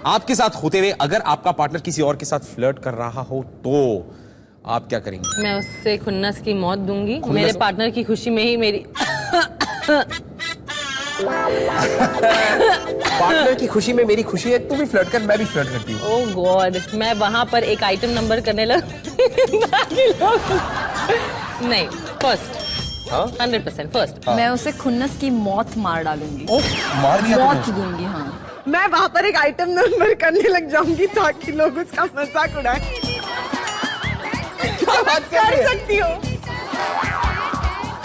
आपके साथ होते हुए अगर आपका पार्टनर किसी और के साथ फ्लर्ट कर रहा हो तो आप क्या करेंगे? मैं उससे खुन्नस की मौत दूंगी। मेरे पार्टनर की खुशी में ही मेरी पार्टनर की खुशी में मेरी खुशी है। तू भी फ्लर्ट कर, मैं भी फ्लर्ट करती हूँ। ओह गॉड, मैं वहां पर एक आइटम नंबर करने लग बाकी लोग नहीं। First 100% first. मैं उसे खुन्नस की मौत मार डालूंगी। मार दिया मौत दूंगी। हाँ, मैं वहां पर एक आइटम नंबर करने लग जाऊंगी ताकि लोग उसका मजाक उड़ाएं। कर सकती हो।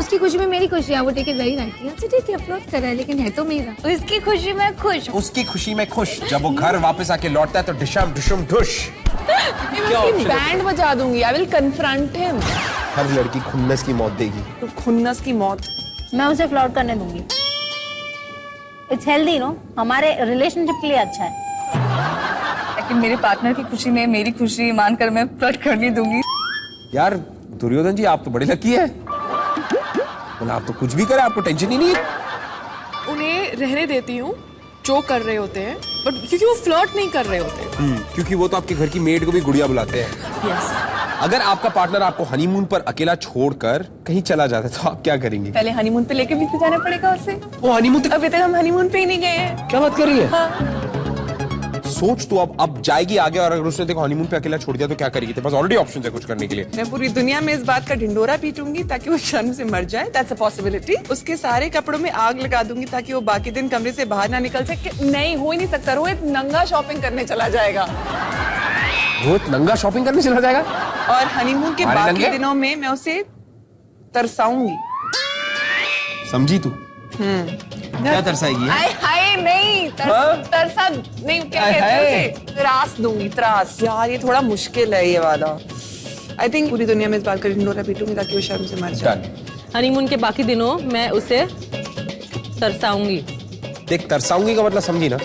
उसकी खुशी में मेरी खुशी है, वो टेक इट वेरी लाइटली। अच्छा ठीक है, फ्लर्ट कर रहा है लेकिन है तो मेरा। उसकी खुशी में खुश। उसकी खुशी में खुश। जब वो घर वापस आके लौटता है तो डिशम डिशुम ढुश। बैंड बजा दूंगी। I will confront him. हर लड़की खुन्नस की मौत देगी। तो खुन्नस की मौत। मैं उसे फ्लर्ट करने दूंगी। इट्स हेल्दी नो, हमारे रिलेशनशिप के लिए अच्छा है। लेकिन मेरे पार्टनर की खुशी में मेरी खुशी मानकर मैं फ्लर्ट करने दूंगी। यार दुर्योधन जी, आप तो बड़े लकी है। बोला आप तो कुछ भी करें, आपको टेंशन ही नहीं है। उन्हें रहने देती हूँ जो कर रहे होते हैं, बट क्योंकि वो फ्लर्ट नहीं कर रहे होते। क्योंकि वो तो आपके घर की मेड को भी गुड़िया बुलाते हैं। यस। अगर आपका पार्टनर आपको हनीमून पर अकेला छोड़कर कहीं चला जाता है तो आप क्या करेंगे? पहले हनीमून पे लेके भी तो जाना पड़ेगा उसे। वो हनीमून तक अभी तक हम हनीमून पे ही नहीं गए हैं। क्या बात कर रही है? सोच तो अब जाएगी आगे और अगर उसने देखो हनीमून पे अकेला छोड़ दिया तो क्या करेगी? तेरे पास ऑलरेडी ऑप्शन है कुछ करने के लिए। मैं पूरी दुनिया में इस बात का ढिंडोरा पीटूंगी ताकि वो शर्म से मर जाए। That's a possibility. उसके सारे कपड़ों में आग लगा दूंगी ताकि वो बाकी दिन कमरे से बाहर ना निकल सके। नहीं, हो ही नहीं सकता। रोहित नंगा शॉपिंग करने चला जाएगा। रोहित नंगा शॉपिंग करने चला जाएगा और हनीमून के बाकी दिनों में मैं उसे तरसाऊंगी। समझी तू? क्या तरसाएगी? हाय नहीं, तरसा नहीं, क्या कहते हैं उसे? त्रास दूंगी, त्रास। यार ये थोड़ा मुश्किल है ये वाला। आई थिंक पूरी दुनिया में इस बात का ढिंडोरा पीटूंगी ताकि वो शर्म से मर जाए। हनीमून के बाकी दिनों मैं उसे तरसाऊंगी। देख, तरसाऊंगी का मतलब समझी ना?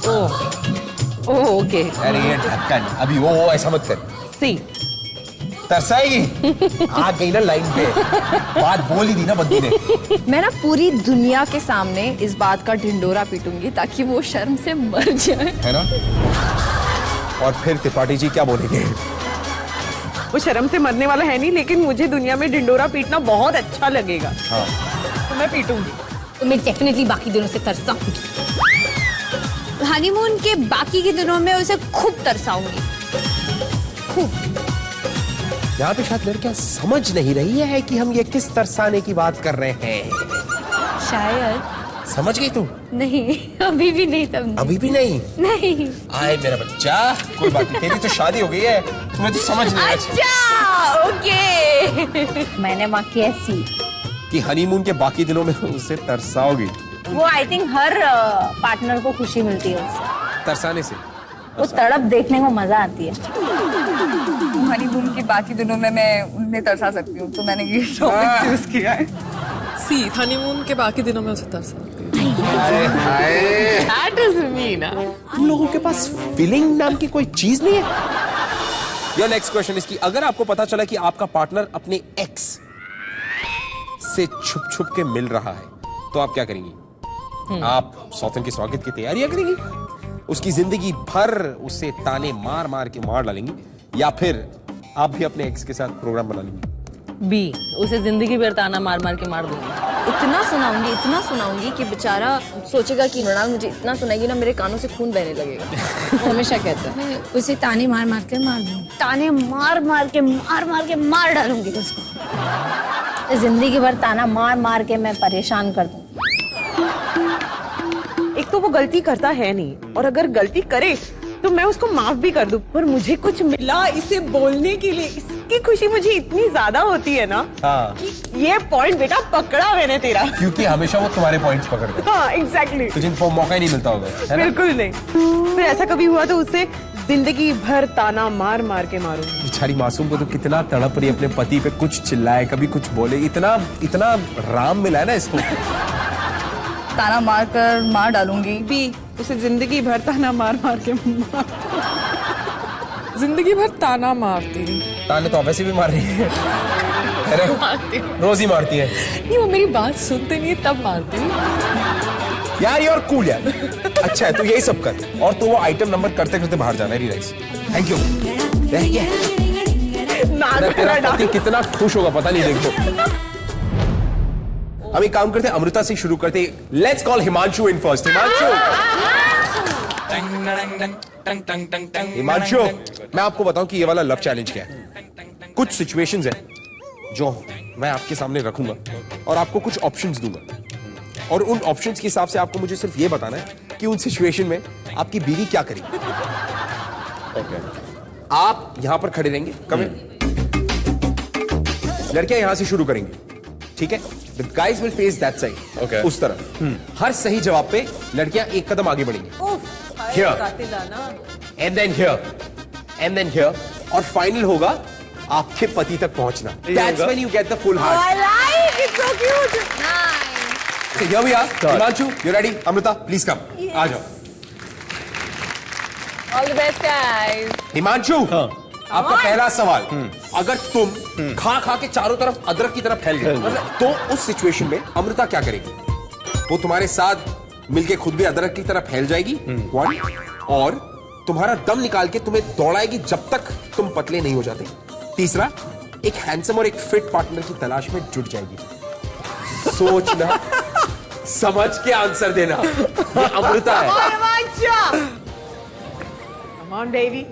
Oh okay. अरे ये ढक्कन, अभी वो ऐसा मत कर। सी तरसाएगी। आ गई ना लाइन पे, बात बोल ही दी ना बंदी ने। मैं ना पूरी दुनिया के सामने इस बात का ढिंडोरा पीटूंगी ताकि वो शर्म से मर जाए, है ना? और फिर त्रिपाठी जी क्या बोलेंगे? वो शर्म से मरने वाला है नहीं, लेकिन मुझे दुनिया में ढिंडोरा पीटना बहुत अच्छा लगेगा। हाँ। तो मैं पीटूंगी। तो मैं डेफिनेटली बाकी दिनों से तरसाऊंगी। हनीमून के बाकी के दिनों में उसे खूब तरसाऊंगी, खूब। यहाँ पे शायद लड़कियां समझ नहीं रही है कि हम ये किस तरसाने की बात कर रहे हैं। शायद। समझ गई तू? नहीं, अभी भी नहीं समझी। अभी भी नहीं? नहीं। आए मेरा बच्चा, कोई बात नहीं, तेरी तो शादी हो गई है, तुम्हें तो समझ नहीं। अच्छा ओके। मैंने माँ की ऐसी कि हनीमून के बाकी दिनों में उसे तरसाओगी। वो आई थिंक हर पार्टनर को खुशी मिलती है उससे, तरसाने से। वो तड़प देखने को मजा आती है। हनीमून के बाकी दिनों में मैं उन्हें तरसा सकती हूँ, तो मैंने ये टॉपिक चूज किया है। सी हनीमून के बाकी दिनों में उसे तरसाऊंगी। That is me ना। तुम लोगों के पास फीलिंग नाम की कोई चीज नहीं है? योर नेक्स्ट क्वेश्चन इज कि अगर आपको पता चला कि आपका पार्टनर अपने एक्स से छुप छुप के मिल रहा है तो आप क्या करेंगी? आप सौतन के स्वागत की तैयारियां करेंगी, उसकी जिंदगी भर उसे ताने मार मार के मार डालेंगी, या फिर आप भी अपने एक्स के साथ प्रोग्राम बना लेंगी? बी, उसे जिंदगी भर ताना मार मार के मार दूंगी। इतना सुनाऊंगी कि बेचारा सोचेगा कि मृणाल मुझे इतना सुनाएगी ना, मेरे कानों से खून बहने लगेगा। वो हमेशा कहता है। मैं उसे ताने मार मार के मार दूंगी, ताने मार मार के मार डालूंगी उसको। जिंदगी भर ताना मार मार के मैं परेशान कर दूंगी। एक तो वो गलती करता है नहीं, और अगर गलती करे तो मैं उसको माफ भी कर दूं, पर मुझे कुछ मिला इसे बोलने के लिए, इसकी खुशी मुझे इतनी ज्यादा होती है ना। हाँ। कि ये पॉइंट बेटा पकड़ा मैंने तेरा। क्योंकि हमेशा वो तुम्हारे पॉइंट्स पकड़ते हैं। हाँ एग्जैक्टली। तो जिनको मौका ही नहीं मिलता होगा, है ना? बिल्कुल नहीं। फिर ऐसा कभी हुआ तो उसे जिंदगी भर ताना मार मार के मारूंगी। बेचारी मासूम को तो कितना तड़प रही अपने पति पे, कुछ चिल्लाए कभी कुछ बोले, इतना इतना राम मिला है ना इसको। ताना मार कर मार डालूंगी। भी उसे जिंदगी भर ताना मार मार के मार। जिंदगी भर ताना मारती। ताने तो वैसे भी मार रही है, रोज ही मारती है। नहीं, वो मेरी बात सुनते नहीं तब मारती। यार you're cool यार। अच्छा है, तू यही सब कर और तू वो आइटम नंबर करते करते बाहर जा। Very nice, thank you. तेरा पति कितना खुश होगा पता नहीं, देखो। हम एक काम करते हैं, अमृता से शुरू करते हैं। Let's call Himanshu in first. Himanshu, मैं आपको बताऊं कि ये वाला लव चैलेंज क्या है। कुछ सिचुएशंस है जो मैं आपके सामने रखूंगा और आपको कुछ ऑप्शंस दूंगा, और उन ऑप्शंस के हिसाब से आपको मुझे सिर्फ ये बताना है कि उन सिचुएशन में आपकी बीवी क्या करेगी। आप यहां पर खड़े रहेंगे, कम लड़कियां यहां से शुरू करेंगी, ठीक है? The guys will face that side, Okay. उस तरफ। हर सही जवाब पे लड़कियां एक कदम आगे बढ़ेंगी। Here, and then here, and then here, और फाइनल होगा आपके पति तक पहुंचना। That's when you get the full heart. I like it, so cute. So here we are. Himanshu, you ready? Amrita, please come. आ जाओ। All the best, guys. Himanshu, आपका पहला सवाल, अगर तुम खा खा के चारों तरफ अदरक की तरफ फैल गए, तो उस सिचुएशन में अमृता क्या करेगी? वो तुम्हारे साथ मिलके खुद भी अदरक की तरफ फैल जाएगी, वन, और तुम्हारा दम निकाल के तुम्हें दौड़ाएगी जब तक तुम पतले नहीं हो जाते। तीसरा, एक हैंडसम और एक फिट पार्टनर की तलाश में जुट जाएगी। सोचना, समझ के आंसर देना। ये अमृता है। Come on, baby.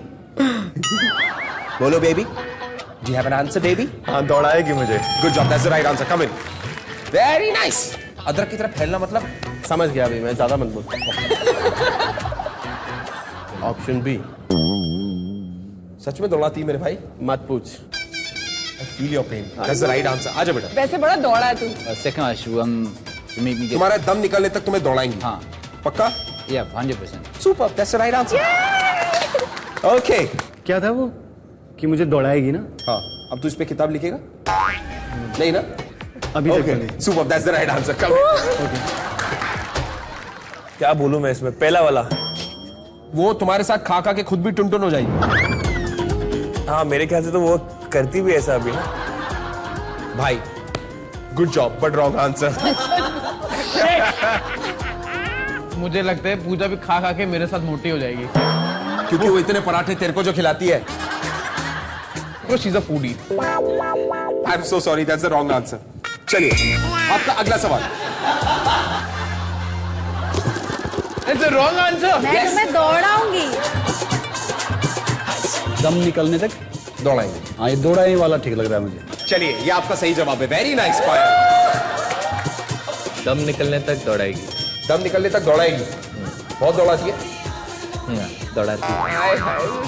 बोलो baby. Do you have an answer, baby? हाँ, दौड़ाएगी मुझे। Good job, that's the right answer. Come in. Very nice. अदरक की तरफ फैलना मतलब? समझ गया अभी मैं, ज्यादा मत बोल। Option B. सच में दौड़ाती है मेरे भाई? मत पूछ। I feel your pain. That's the right answer. आजा बेटा। वैसे बड़ा दौड़ा है तू। Second issue, to make me get. तुम्हारा दम निकलने तक तुम्हें दौड़ाएंगी। हाँ। पक्का? Yeah, 100%. Super. That's the right answer. Okay. क्या था वो कि मुझे दौड़ाएगी ना? हाँ। अब तू इस पे किताब लिखेगा? नहीं ना? अभी तक Okay. नहीं। Super. That's the right answer. Come. Okay. क्या बोलूं मैं इसमें? पहला वाला। वो तुम्हारे साथ खा खा के खुद भी टुनटुन हो जाएगी। हाँ, मेरे ख्याल से तो वो करती भी ऐसा अभी ना। भाई, good job, but wrong answer. मुझे लगता है पूजा भी खा खा के मेरे साथ मोटी हो जाएगी। क्योंकि वो इतने पराठे तेरे को जो खिलाती है। She is a foodie. I'm so sorry, that's the wrong answer. चलिए, आपका अगला सवाल। It's a wrong answer. मैं तुम्हें दौड़ाऊंगी। दम निकलने तक दौड़ाएंगे। हाँ, ये दौड़ाने वाला ठीक लग रहा है मुझे। चलिए, ये आपका सही जवाब है। वेरी नाइस पायल। दम निकलने तक दौड़ाएगी। दम निकलने तक दौड़ाएगी। बहुत दौड़ाती है। दौड़ाती।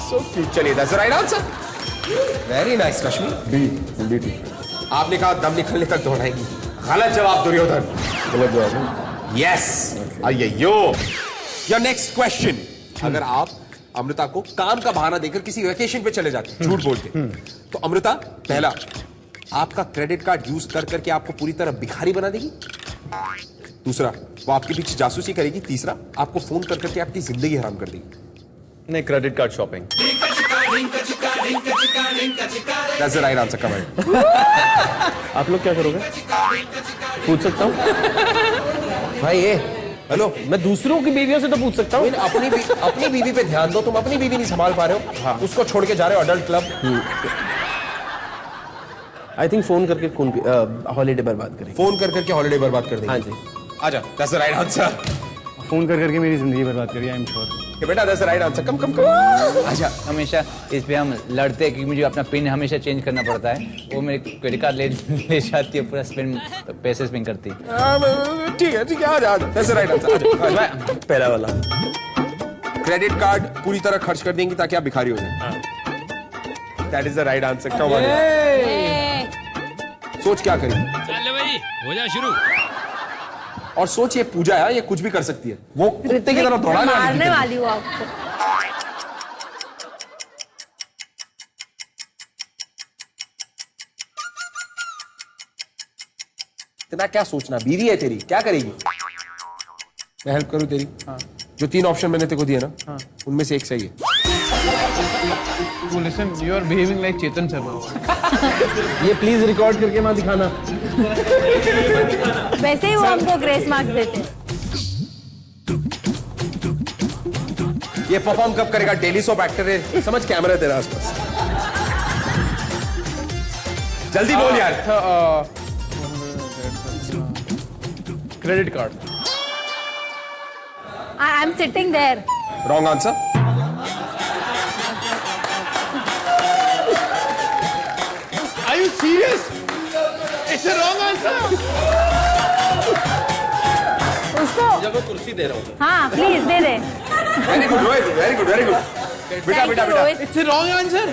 So cute. चलिए, that's the right answer. Very nice, Rashmi. B. आपने कहा दम निकलने तक दौड़ाएगी। गलत जवाब, दुर्योधन। गलत जवाब। Yes. आइए यो। Your next question. अगर आप अमृता को काम का बहाना देकर किसी वेकेशन पे चले जाते, झूठ बोल के, तो अमृता, पहला, आपका क्रेडिट कार्ड यूज कर करके आपको पूरी तरह भिखारी बना देगी। दूसरा, वो आपके पीछे जासूसी करेगी। तीसरा, आपको फोन कर करके आपकी जिंदगी हराम कर देगी। नहीं, credit card shopping. That's the right answer, comment. आप लोग क्या करोगे? पूछ सकता हूँ? भाई ये, हेलो, मैं दूसरों की बीवियों से तो पूछ सकता हूँ। अपनी बीवी पे ध्यान दो। तुम अपनी बीवी नहीं संभाल पा रहे हो। हाँ। उसको छोड़ के जा रहे हो adult club. I think phone करके हॉलीडे बर्बाद करेंगे। फोन कर करके हॉलिडे बर्बाद कर देंगे। हाँ जी। आजा, that's the right answer. Phone कर करके मेरी जिंदगी बर्बाद करिए, आई एम श्योर। ये बेटा, that's the right answer. कम। आजा। हमेशा इस पे हम लड़ते हैं कि मुझे अपना पिन हमेशा चेंज करना पड़ता है। वो मेरे क्रेडिट कार्ड ले जाती है, पूरा पैसे स्पेंड करती है। ठीक है, आजा। That's the right answer. आजा। पहला वाला। क्रेडिट कार्ड पूरी तरह खर्च कर देंगी ताकि आप भिखारी हो जाए। That is the right answer. Come on. सोच क्या करेंगे? चल भाई, हो जा शुरू। और सोच, ये पूजा है, ये कुछ भी कर सकती है। वो कुत्ते की तरह दौड़ा मारने वाली हूँ आपको। इतना क्या सोचना, बीवी है तेरी, क्या करेगी? मैं हेल्प करूं तेरी? हाँ। जो 3 ऑप्शन मैंने तेरे को दिए ना, हाँ, उनमें से एक सही है। Listen, you are behaving like Chetan Sharma. ये प्लीज रिकॉर्ड करके मत दिखाना। वैसे ही वो हमको ग्रेस मार्क्स देते हैं। ये परफॉर्म कब करेगा? डेली सोप एक्टर है, समझ, कैमरा तेरा आसपास। जल्दी बोल यार। Credit card. I am sitting there. Wrong answer. Are you serious? It's a wrong answer. उसको जब कुर्सी दे रहा हूँ। हाँ प्लीज दे दे। Very good Rohit, very good, very good. बेटा बेटा बेटा। It's a wrong answer.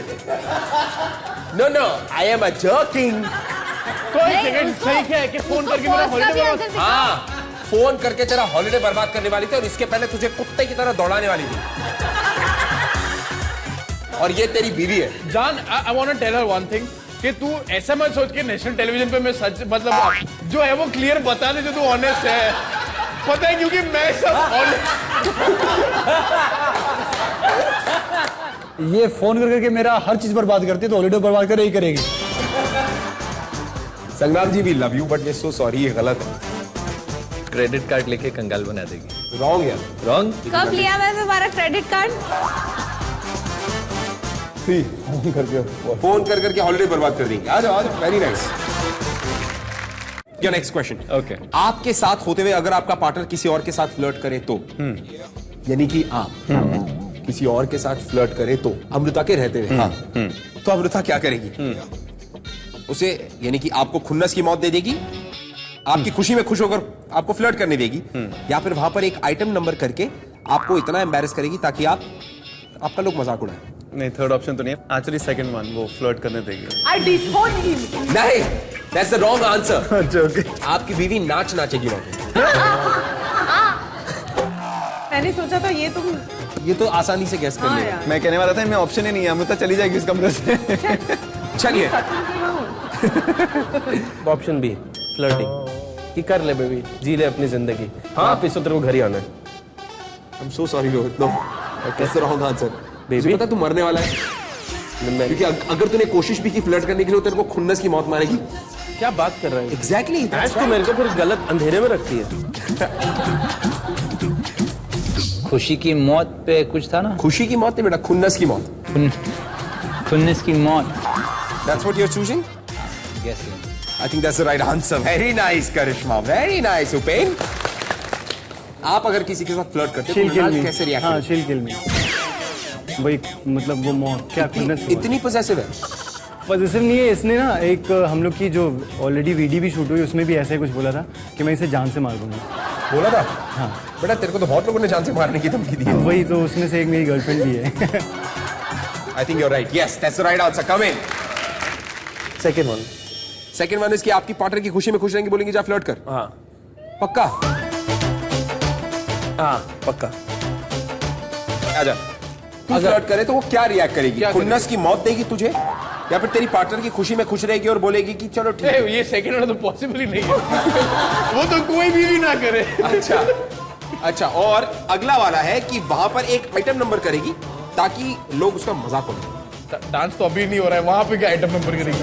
नो नो, आई एम अ जोकिंग। कोई सेकंड सही क्या है कि फोन करके मेरा हॉलिडे बर्बाद। हाँ, फोन करके तेरा हॉलिडे बर्बाद करने वाली थी और इसके पहले तुझे कुत्ते की तरह दौड़ाने वाली थी। और ये तेरी बीवी है। जान, I want to tell her one thing कि तू ऐसा मत सोच के नेशनल टेलीविजन पे मैं सच मतलब जो है वो क्लियर बता दे जो तू ऑनेस्ट है। पता है क्योंकि मैं सब ये फोन कर करके मेरा हर चीज बर्बाद करती है, तो हॉलिडे बर्बाद कर ही करेगी। Sangram ji, we love you but we so sorry, ये गलत है। क्रेडिट कार्ड लेके कंगाल बना देगी। रॉन्ग यार, रॉन्ग। कब लिया मैं तुम्हारा क्रेडिट कार्ड? फोन कर करके हॉलिडे बर्बाद कर देंगे। आ जाओ, very nice. Your next question. Okay. आपके साथ होते हुए अगर आपका पार्टनर किसी और के साथ फ्लर्ट करे तो, यानी कि आप किसी और के साथ फ्लर्ट करे तो, अमृता के रहते हुए, हाँ, तो अमृता क्या करेगी? उसे यानी कि आपको खुन्नस की मौत दे देगी, आपकी खुशी में खुश होकर आपको फ्लर्ट करने देगी, या फिर वहां पर एक आइटम नंबर करके आपको इतना एम्बैरेस करेगी ताकि आपका लोग मजाक उड़ाए। नहीं, थर्ड ऑप्शन तो नहीं है। एक्चुअली सेकंड वन, वो फ्लर्ट करने देगी। नहीं, दैट्स द रॉन्ग आंसर। अच्छा, ओके। आपकी बीवी नाच नाचेगी वहां पे। मैंने सोचा था ये तो आसानी से गैस कर लेगा। मैं कहने वाला था मैं ऑप्शन ही नहीं है, अमृता चली जाएगी इस कमरे से। चलिए, ऑप्शन बी, फ्लर्टिंग। कि कर ले बेबी, जी ले अपनी जिंदगी। हाँ, वापिस तो तेरे को घर ही आना है। I am so sorry Rohit, no, that's the wrong answer. Baby, पता तू मरने वाला है, क्योंकि अगर तूने कोशिश भी की फ्लर्ट करने के लिए, तेरे को खुन्नस की मौत मारेगी। क्या बात कर रहे हैं? एग्जैक्टली। आज तो मेरे को फिर गलत अंधेरे में रखती है। खुशी की मौत पे कुछ था ना? खुशी की मौत नहीं बेटा, खुन्नस की मौत। खुन्नस की मौत। That's what you're choosing? Yes. I think that's the right answer. Very nice, Karishma. Very nice, Upen. आप अगर किसी के साथ फ्लर्ट करते हो तो कैसे रिएक्ट? हाँ, chill kill me। वही मतलब वो मौत क्या खुन्नस की मौत। इतनी पोजेसिव है? पोजेसिव नहीं है, इसने ना एक हम लोग की जो ऑलरेडी वीडियो भी शूट हुई उसमें भी ऐसा ही कुछ बोला था कि मैं इसे जान से मार दूंगा। बोला था? हाँ। बेटा तेरे को तो बहुत लोगों ने जान से मारने की धमकी दी है। वही तो, उसमें से एक मेरी गर्लफ्रेंड भी है। I think you're right. Yes, that's the right answer. Come in. Second one. Second one इसकी आपकी पार्टनर की खुशी में खुश रहेंगे, बोलेंगे जा फ्लर्ट कर। हाँ पक्का? हाँ पक्का। आजा। तू फ्लर्ट करे तो वो क्या रिएक्ट करेगी? खुन्नस की मौत देगी तुझे, या फिर तेरी पार्टनर की खुशी में खुश रहेगी और बोलेगी कि चलो ठीक है? ये सेकंड वाला तो पॉसिबल ही नहीं है। वो तो कोई भी ना करे। अच्छा, और अगला वाला है कि वहां पर एक आइटम नंबर करेगी ताकि लोग उसका मजाक उड़ाएं। डांस तो अभी नहीं हो रहा है, वहां पे क्या आइटम नंबर करेगी?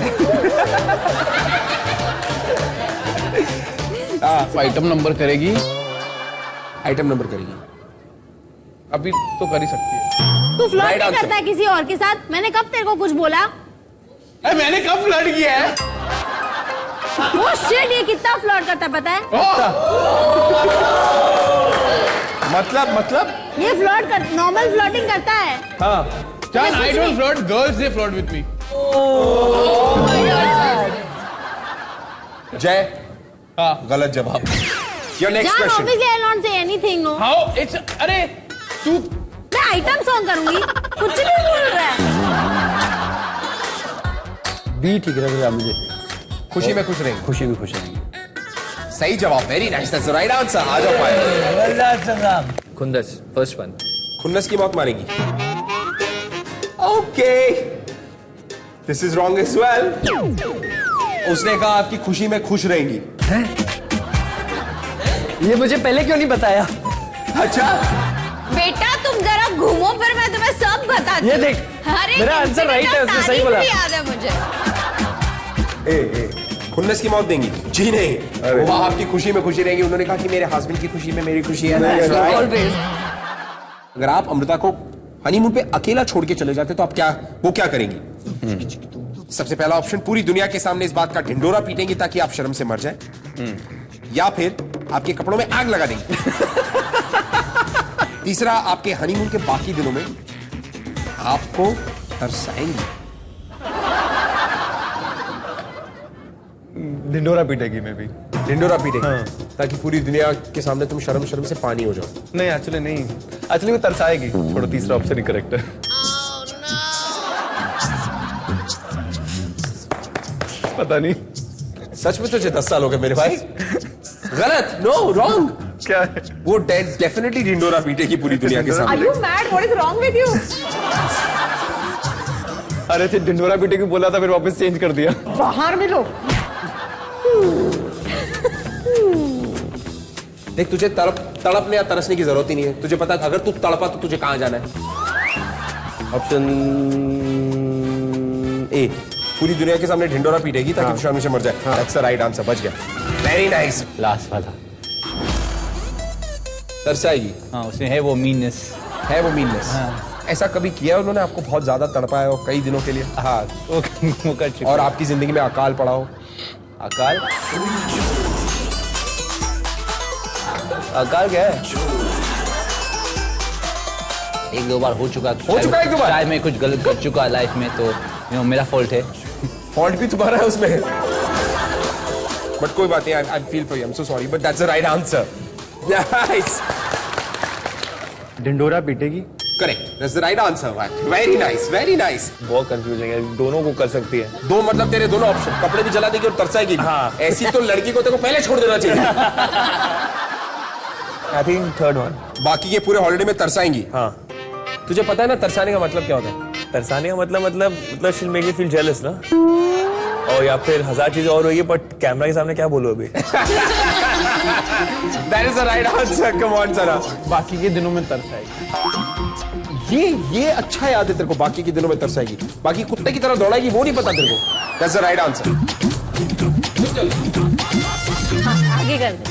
आइटम नंबर करेगी। आइटम नंबर करेगी। अभी तो कर ही सकती है। तू फ्लर्ट नहीं करता है किसी और के साथ? मैंने कब तेरे को कुछ बोला? मैंने कब फ्लर्ट किया है? वो शिट, ये कितना फ्लर्ट करता है पता है? मतलब ये फ्लर्ट कर, नॉर्मल फ्लर्टिंग करता है। हाँ। I don't flirt, girls they flirt with me. जय, हाँ गलत जवाब। Your next John, question. obviously I'll not say anything, no. How? It's अरे तू मैं आइटम सॉन्ग करूंगी, कुछ नहीं बोल रहा है। बी ठीक लग रहा मुझे। खुशी में खुश रहेंगे। खुशी में खुश रहेंगे। सही जवाब, very nice, that's the right answer. आ जाओ पाए। खुन्नस, फर्स्ट वन। खुन्नस की मौत मारेगी। Okay, this is wrong as well. उसने कहा आपकी खुशी में खुश रहेंगी। ये मुझे पहले क्यों नहीं बताया? अच्छा बेटा तुम जरा घूमो, फिर मैं तुम्हें सब बताती हूँ। ये देख, मेरा आंसर राइट है, उसने सही बोला। याद है मुझे। खुन्नस की मौत देंगी? जी नहीं, वो आपकी खुशी में खुशी रहेंगी। उन्होंने कहा कि मेरे हस्बैंड की खुशी में मेरी खुशी है। अगर आप अमृता को हनीमून पे अकेला छोड़ के चले जाते तो आप क्या करेंगी? सबसे पहला ऑप्शन, पूरी दुनिया के सामने इस बात का ढिंडोरा पीटेंगी ताकि आप शर्म से मर जाए, या फिर आपके कपड़ों में आग लगा देंगी। तीसरा, आपके हनीमून के बाकी दिनों में आपको तरसाएंगी। ढिंडोरा पीटेगी मैं भी। ढिंडोरा पीटेगी? हाँ। ताकि पूरी दुनिया के सामने तुम शर्म से पानी हो जाओ। नहीं एक्चुअली वो तरसाएगी। छोड़ो, तीसरा ऑप्शन ही करेक्ट है। पता नहीं, सच में तुझे 10 साल हो गए मेरे भाई। गलत, नो, रॉन्ग। क्या है? वो डेफिनेटली ढिंडोरा पीटेगी पूरी दुनिया के सामने। Are you mad? What is wrong with you? अरे थे ढिंडोरा पीटेगी बोला था, फिर वापस चेंज कर दिया। बाहर मिलो। देख, तुझे तड़पने या तरसने की जरूरत ही नहीं है। तुझे पता है अगर तू तड़पा तो तुझे कहां जाना है? ऑप्शन ए, पूरी दुनिया के सामने ढिंडोरा पीटेगी ताकि तू शर्म से मर जाए। That's the right answer. बच गया। Very nice. लास्ट वाला तरसाएगी। हाँ, उसमें है वो मीननेस। ऐसा कभी किया उन्होंने आपको बहुत ज्यादा तड़पाया हो कई दिनों के लिए? हाँ, वो कर चुके। और आपकी जिंदगी में अकाल पड़ा हो? अकाल क्या है? एक दो बार हो चुका एक दो बार? शायद मैं कुछ गलत कर चुका लाइफ में, तो मेरा फॉल्ट है। फॉल्ट भी तुम्हारा है उसमें। बट कोई बात नहीं, I feel for you, I am so sorry, but that's the right answer. Nice. ढिंडोरा पीटेगी। Correct, that's the right answer. Very nice, very nice. बहुत कंफ्यूजिंग है, दोनों को कर सकती है। दो मतलब तेरे दोनों ऑप्शन, कपड़े भी जला देगी और तरसाएगी। हाँ। ऐसी तो लड़की को तेरे को पहले छोड़ देना चाहिए। I think third one. बाकी के पूरे हॉलिडे में तरसाएंगी। हाँ। तुझे पता है ना तरसाने का मतलब क्या होता है? तरसाने का मतलब शील मेक मी फील जेलस ना, और या फिर 1000 चीजें और होगी, बट कैमरा के सामने क्या बोलो अभी। That is the right answer. Come on, Sara. बाकी के दिनों में तरसाएगी। ये अच्छा याद है तेरे को, बाकी के दिनों में तरसाएगी। बाकी कुत्ते की तरह दौड़ाएगी वो नहीं पता तेरे को। That's the right answer. आगे कर दे।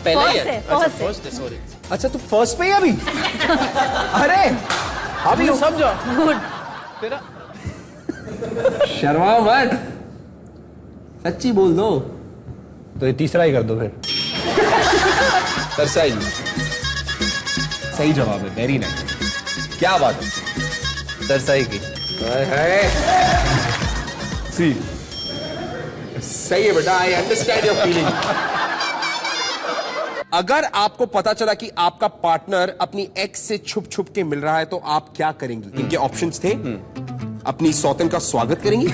फर्स्ट है, सॉरी। अच्छा, तू फर्स्ट पे ही अभी? अरे अभी सब जाओ। गुड। तेरा शर्मा मत, सच्ची बोल दो। तो ये तीसरा ही कर दो फिर। तरसाएगी। सही जवाब है। Very nice. क्या बात है? तरसाएगी। सी सही है बेटा। I understand your feeling. अगर आपको पता चला कि आपका पार्टनर अपनी एक्स से छुप छुप के मिल रहा है तो आप क्या करेंगी? इनके ऑप्शंस थे, अपनी सौतन का स्वागत करेंगी,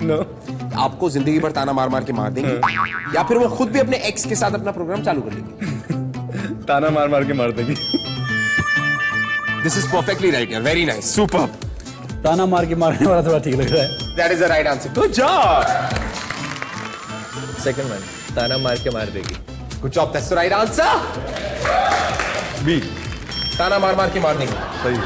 नो, आपको जिंदगी भर ताना मार मार के मार देंगी, या फिर वो खुद भी अपने एक्स के साथ अपना प्रोग्राम चालू कर देंगी। ताना मार मार के मार देगी। दिस इज परफेक्टली राइट यार। Very nice, super. ताना मार के मारने वाला थोड़ा ठीक लग रहा है। That is the right answer. Good job. Second one, ताना मार के मार देगी। Good job, that's the right answer. B, ताना मार मार के मार देंगे। सही।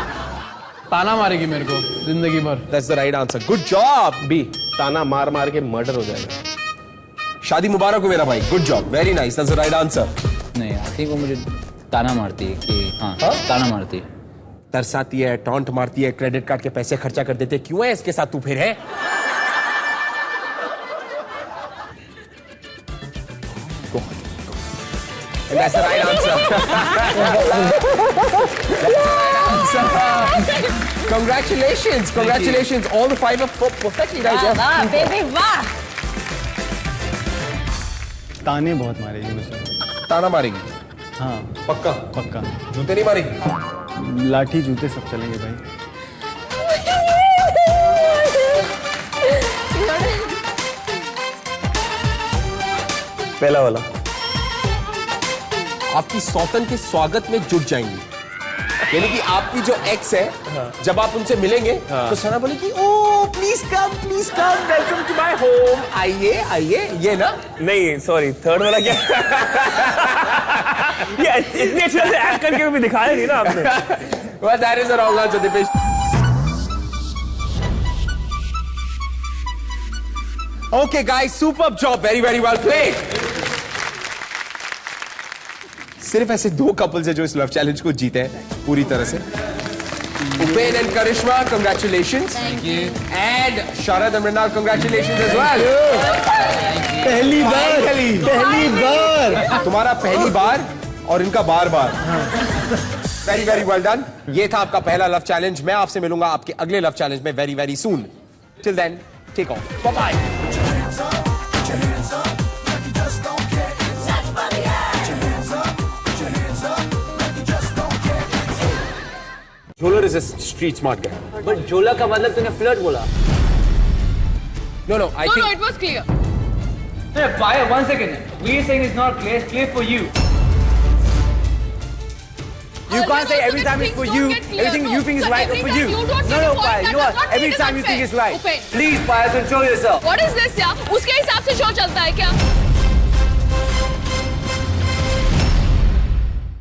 ताना मारेगी मेरे को जिंदगी भर। That's the right answer. Good job. B, ताना मार मार के मर्डर हो जाएगा। शादी मुबारक हो मेरा भाई। Good job, very nice, that's the right answer. नहीं, आई थिंक वो मुझे ताना मारती है कि हाँ, ताना मारती है। तरसाती है, टॉन्ट मारती है, क्रेडिट कार्ड के पैसे खर्चा कर देते। क्यों है इसके साथ तू फिर है? That's the right answer. Congratulations, congratulations. All the five are perfectly right. वाह बेबी वाह। ताने बहुत मारेगी मुझे। ताना मारेगी? हाँ पक्का? पक्का। जूते नहीं मारेगी? लाठी जूते सब चलेंगे भाई। पहला वाला। आपकी सौतन के स्वागत में जुट जाएंगी, यानी कि आपकी जो एक्स है, जब आप उनसे मिलेंगे तो सना बोलेगी, oh please come welcome to my home, आइए आइए, ये ना? नहीं सॉरी, थर्ड वाला क्या? ये इतनी अच्छे से एक्ट करके भी दिखाया नहीं ना आपने। Well, that is the wrong answer, Dipesh. Okay, guys, superb job. Very, very well played. सिर्फ ऐसे 2 कपल्स है जो इस लव चैलेंज को जीते हैं पूरी तरह से। Upen and Karishma, congratulations. Thank you. And Sharad and Mrinal, congratulations as well. पहली बार तुम्हारा पहली बार और इनका बार-बार। Very very well done. ये था आपका पहला लव चैलेंज। मैं आपसे मिलूंगा आपके अगले लव चैलेंज में very very soon. Till then, take off. Bye bye. Jola is a street smart guy. But जोला का मतलब तूने फ्लर्ट बोला। No, I think. No, it was clear. Fire, 1 second. We are saying it's not clear. It's clear for you. You can't say every time it's for you. Everything you think is right or for you. No, Payal, you are. Every time you think it's right. Upen. Please, Payal, control yourself. What is this, यार? उसके हिसाब से show चलता है क्या?